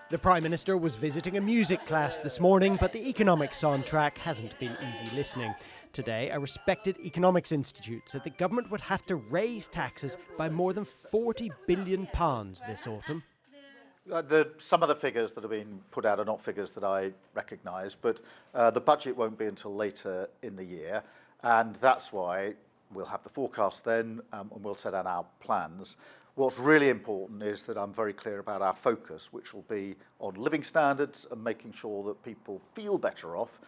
The Prime Minister was visiting a music class this morning, but the economics on track hasn't been easy listening. Today, a respected economics institute said the government would have to raise taxes by more than £40 billion this autumn. Some of the figures that have been put out are not figures that I recognise, but the budget won't be until later in the year, and that's why we'll have the forecast then, and we'll set out our plans. What's really important is that I'm very clear about our focus, which will be on living standards and making sure that people feel better off.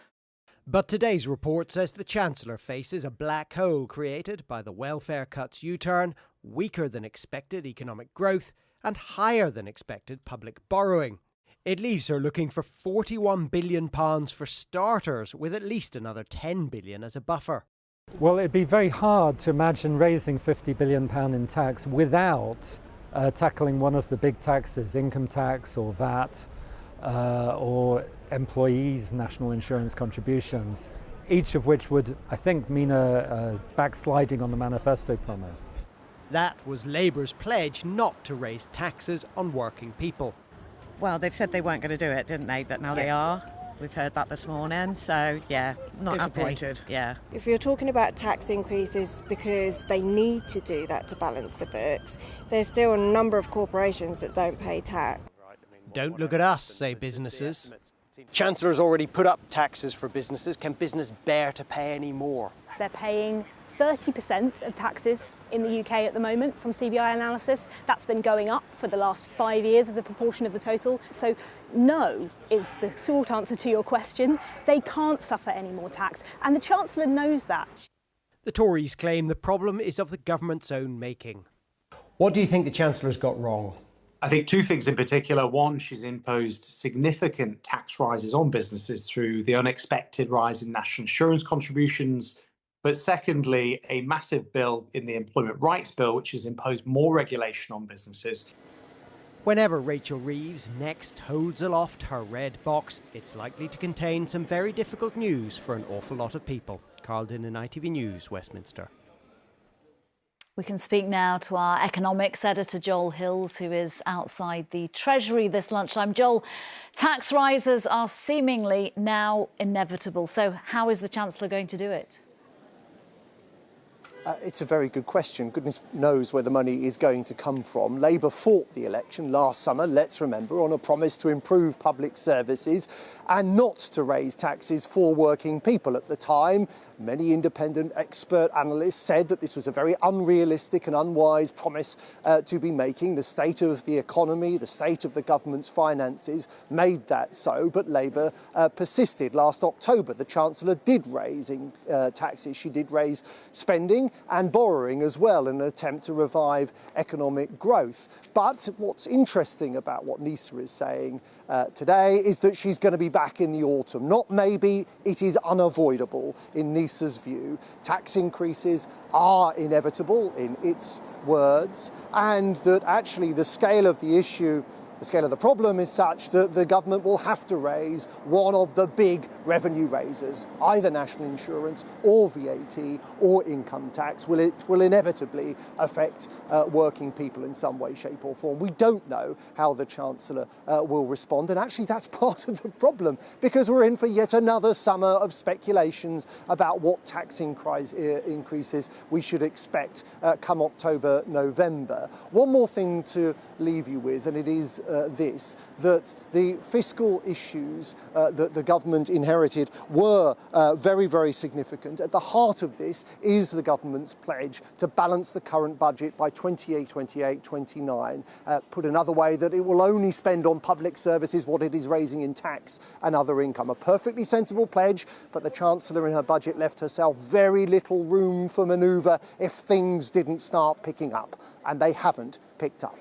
But today's report says the Chancellor faces a black hole created by the welfare cuts U-turn, weaker than expected economic growth and higher than expected public borrowing. It leaves her looking for £41 billion for starters, with at least another £10 billion as a buffer. Well, it'd be very hard to imagine raising £50 billion in tax without tackling one of the big taxes, income tax or VAT, or employees' national insurance contributions, each of which would, I think, mean a backsliding on the manifesto promise. That was Labour's pledge not to raise taxes on working people. Well, they've said they weren't going to do it, didn't they? But now they are. We've heard that this morning, so yeah, not disappointed. Happy. Yeah. If you're talking about tax increases because they need to do that to balance the books, there's still a number of corporations that don't pay tax. Don't look at us, say businesses. Chancellor's already put up taxes for businesses. Can business bear to pay any more? They're paying 30% of taxes in the UK at the moment from CBI analysis. That's been going up for the last 5 years as a proportion of the total. So no is the short answer to your question. They can't suffer any more tax, and the Chancellor knows that. The Tories claim the problem is of the government's own making. What do you think the Chancellor's got wrong? I think two things in particular. One, she's imposed significant tax rises on businesses through the unexpected rise in national insurance contributions. But secondly, a massive bill in the Employment Rights Bill, which has imposed more regulation on businesses. Whenever Rachel Reeves next holds aloft her red box, it's likely to contain some very difficult news for an awful lot of people. Carl Dinnan, ITV News, Westminster. We can speak now to our economics editor, Joel Hills, who is outside the Treasury this lunchtime. Joel, tax rises are seemingly now inevitable. So how is the Chancellor going to do it? It's a very good question. Goodness knows where the money is going to come from. Labour fought the election last summer, let's remember, on a promise to improve public services and not to raise taxes for working people. At the time, many independent expert analysts said that this was a very unrealistic and unwise promise to be making. The state of the economy, the state of the government's finances made that so, but Labour persisted. Last October, the Chancellor did raise taxes. She did raise spending and borrowing as well in an attempt to revive economic growth. But what's interesting about what Lisa is saying today is that she's going to be back in the autumn. Not maybe, it is unavoidable in Lisa's view. Tax increases are inevitable in its words, and that actually the scale of the issue, the scale of the problem is such that the government will have to raise one of the big revenue raisers, either national insurance or VAT or income tax. It will inevitably affect working people in some way, shape or form. We don't know how the Chancellor will respond, and actually that's part of the problem, because we're in for yet another summer of speculations about what tax increases we should expect come October, November. One more thing to leave you with, and it is that the fiscal issues that the government inherited were very, very significant. At the heart of this is the government's pledge to balance the current budget by 28-29. Put another way, that it will only spend on public services what it is raising in tax and other income. A perfectly sensible pledge, but the Chancellor in her budget left herself very little room for manoeuvre if things didn't start picking up, and they haven't picked up.